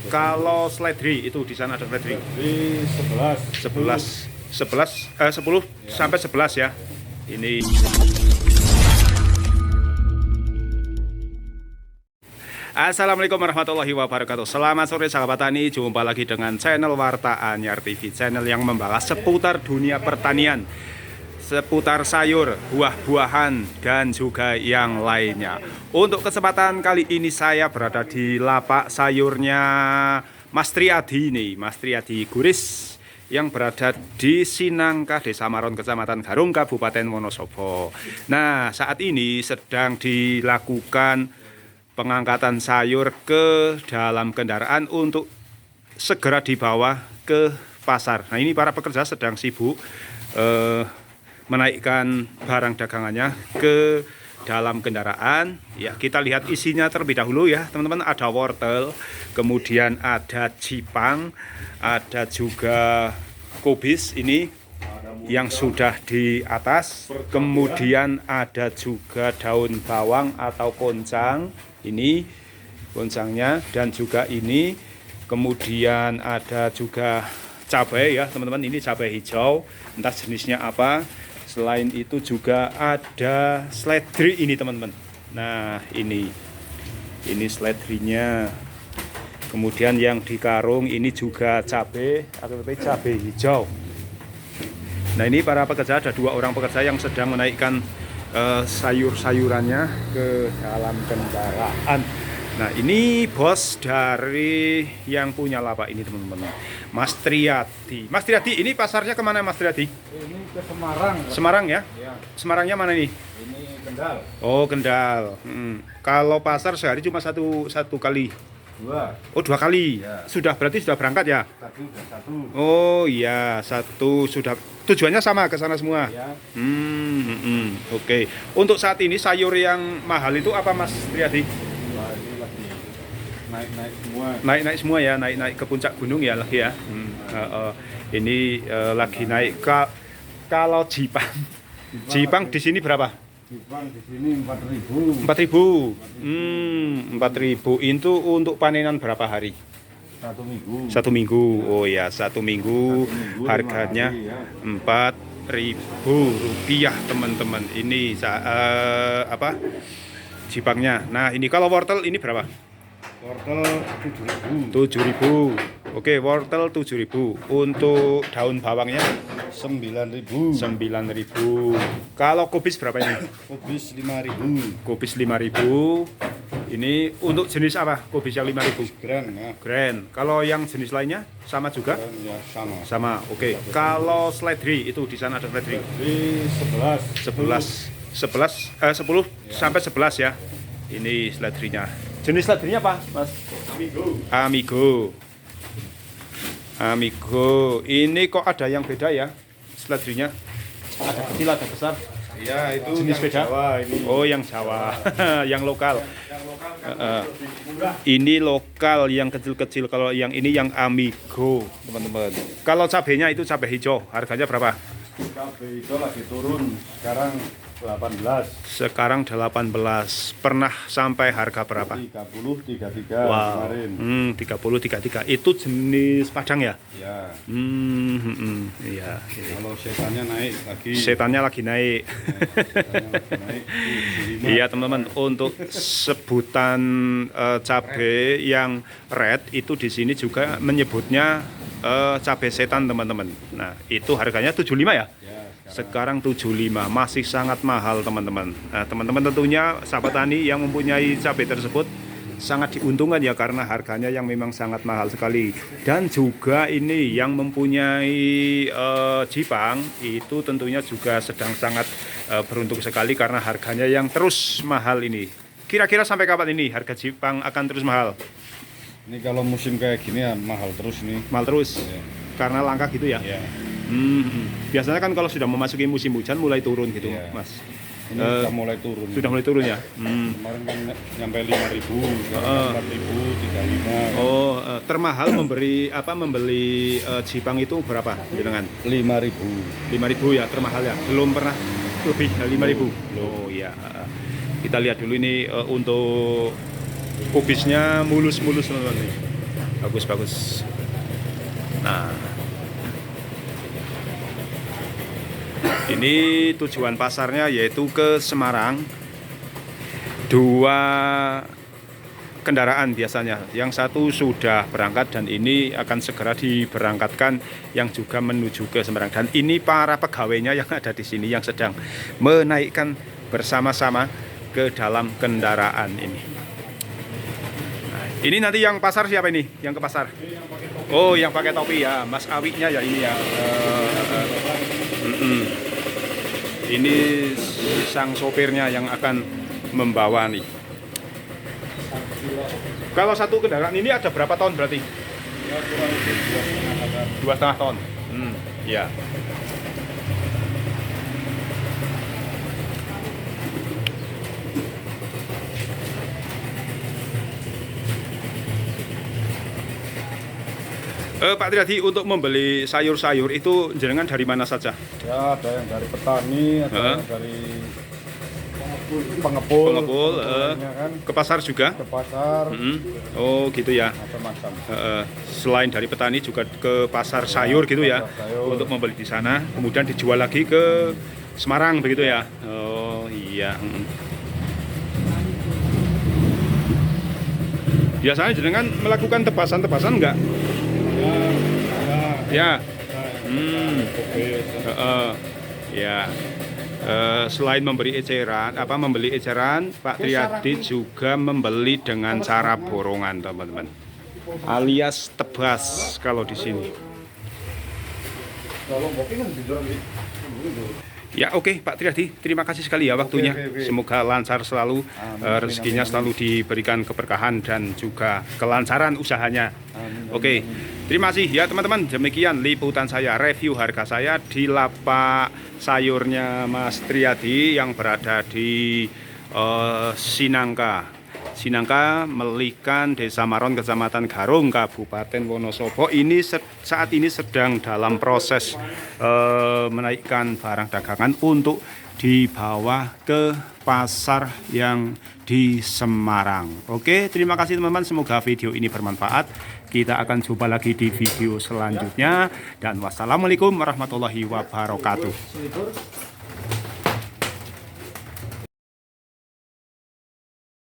Kalau seledri itu di sana ada seledri. Di 10 sampai 11 ya. Ini Assalamualaikum warahmatullahi wabarakatuh. Selamat sore sahabat tani. Jumpa lagi dengan channel Warta Anyar TV, channel yang membahas seputar dunia pertanian, seputar sayur, buah-buahan, dan juga yang lainnya. Untuk kesempatan kali ini saya berada di lapak sayurnya Mas Triadi nih, Mas Triadi Guris, yang berada di Sinangka, Desa Maron, Kecamatan Garung, Kabupaten Wonosobo. Nah, saat ini sedang dilakukan pengangkatan sayur ke dalam kendaraan untuk segera dibawa ke pasar. Nah, ini para pekerja sedang sibuk menaikkan barang dagangannya ke dalam kendaraan. Ya, kita lihat isinya terlebih dahulu ya, teman-teman. Ada wortel, kemudian ada jipang, ada juga kubis ini yang sudah di atas, kemudian ada juga daun bawang atau koncang, ini koncangnya, dan juga ini, kemudian ada juga cabai ya teman-teman, ini cabai hijau, entah jenisnya apa. Selain itu juga ada seledri ini teman-teman. Nah, ini seledrinya. Kemudian yang di karung ini juga cabai atau cabai hijau. Nah, ini para pekerja, ada 2 orang pekerja yang sedang menaikkan sayur-sayurannya ke dalam kendaraan. Nah, ini bos dari yang punya lapak ini teman-teman, Mas Triadi. Mas Triadi, ini pasarnya kemana Mas Triadi? Ini ke Semarang. Semarang ya? Ya. Semarangnya mana nih? Ini Kendal. Oh, Kendal. Kalau pasar sehari cuma satu kali? 2. Oh, 2 kali. Ya. Berarti sudah berangkat ya? Tadi udah 1. Oh iya, 1 sudah. Tujuannya sama ke sana semua. Ya. Oke. Untuk saat ini sayur yang mahal itu apa Mas Triadi? Wah, ini lagi naik-naik semua. Naik-naik semua ya, naik-naik ke puncak gunung ya lagi ya. Ini lagi naik. Kalau Jipang di sini berapa? Jipang di sini 4.000. 4.000. 4.000 itu untuk panenan berapa hari? 1 minggu. 1 minggu. Oh ya, 1 minggu, 1 minggu harganya 5 hari, ya. Rp4.000 teman-teman. Ini apa? Jipangnya. Nah, ini kalau wortel ini berapa? Wortel 7.000. 7.000. Oke, wortel 7.000. Untuk daun bawangnya 9.000. 9.000. Kalau kubis berapa ini? Kubis 5.000. Kubis 5.000. Ini untuk jenis apa? Kubis yang 5.000. Grand ya. Grand. Kalau yang jenis lainnya sama juga? Grand ya sama. Sama. Oke. Kalau seledri itu di sana ada seledri. Di 10 sampai 11 ya. Ini seledrinya. Jenis seledrinya apa, Mas? Amigo. Ini kok ada yang beda ya seledrinya? Ada kecil, ada besar. Ya, itu Jenis yang beda? Jawa ini. Oh, yang Jawa. Yang lokal. Yang lokal kan lebih murah. Ini lokal yang kecil-kecil. Kalau yang ini yang Amigo, teman-teman. Kalau cabenya itu cabai hijau, harganya berapa? Cabai hijau lagi turun sekarang 18. Sekarang 18. Pernah sampai harga berapa? 30, 33 Wow. kemarin. 30, 33. Itu jenis Padang ya? Ya. Iya. Kalau setannya naik lagi. Setannya lagi naik. Setannya lagi naik. 75. Iya teman-teman, untuk sebutan cabai yang red itu di sini juga menyebutnya cabai setan teman-teman. Nah, itu harganya 75 ya? Ya, Sekarang 75, masih sangat mahal teman-teman. Nah, teman-teman tentunya sahabat tani yang mempunyai cabai tersebut sangat diuntungkan ya, karena harganya yang memang sangat mahal sekali. Dan juga ini yang mempunyai jipang itu tentunya juga sedang sangat beruntung sekali karena harganya yang terus mahal ini. Kira-kira sampai kapan ini harga jipang akan terus mahal? Ini kalau musim kayak gini ya mahal terus nih. Mahal terus? Ya. Karena langka gitu ya? Ya. Biasanya kan kalau sudah memasuki musim hujan mulai turun gitu, Iya. Mas. Ini sudah mulai turun. Sudah mulai turun ya? Kemarin kan nyampe 5.000, sekarang 4.000, 35. Oh, termahal membeli jipang itu berapa jenengan? 5.000. 5.000 ya, termahal ya. Belum pernah lebih dari 5.000. Oh iya. Kita lihat dulu ini untuk kubisnya mulus-mulus teman-teman. bagus. Nah, ini tujuan pasarnya yaitu ke Semarang. 2 kendaraan biasanya, yang satu sudah berangkat dan ini akan segera diberangkatkan yang juga menuju ke Semarang. Dan ini para pegawainya yang ada di sini yang sedang menaikkan bersama-sama ke dalam kendaraan ini. Nah, ini nanti yang pasar siapa ini? Yang ke pasar? Oh, yang pakai topi ya, Mas Awinya ya ini ya. Ini sang sopirnya yang akan membawa nih. Kalau satu kendaraan ini ada berapa ton berarti? 2,5 ton. Ya. Pak Triadi, untuk membeli sayur-sayur itu jenengan dari mana saja? Ya, ada yang dari petani, ada yang dari pengepul, kan? Ke pasar juga? ke pasar, Oh gitu ya. macam-macam. Selain dari petani juga ke pasar sayur gitu ya, sayur. untuk membeli di sana, kemudian dijual lagi ke Semarang begitu ya. Oh iya. Biasanya jenengan melakukan tebasan enggak? Ya. Ya. Selain memberi eceran, membeli eceran, Pak Triadi juga membeli dengan cara borongan, teman-teman. Alias tebas kalau di sini. Ya oke, Pak Triadi, terima kasih sekali ya waktunya. Semoga lancar selalu, rezekinya selalu diberikan keberkahan dan juga kelancaran usahanya. Oke, terima kasih ya teman-teman. Demikian liputan saya, review harga saya di lapak sayurnya Mas Triadi yang berada di Sinangka, Melikan, Desa Maron, Kecamatan Garung, Kabupaten Wonosobo. Ini saat ini sedang dalam proses menaikkan barang dagangan untuk dibawa ke pasar yang di Semarang. Oke, terima kasih teman-teman. Semoga video ini bermanfaat. Kita akan jumpa lagi di video selanjutnya. Dan wassalamualaikum warahmatullahi wabarakatuh.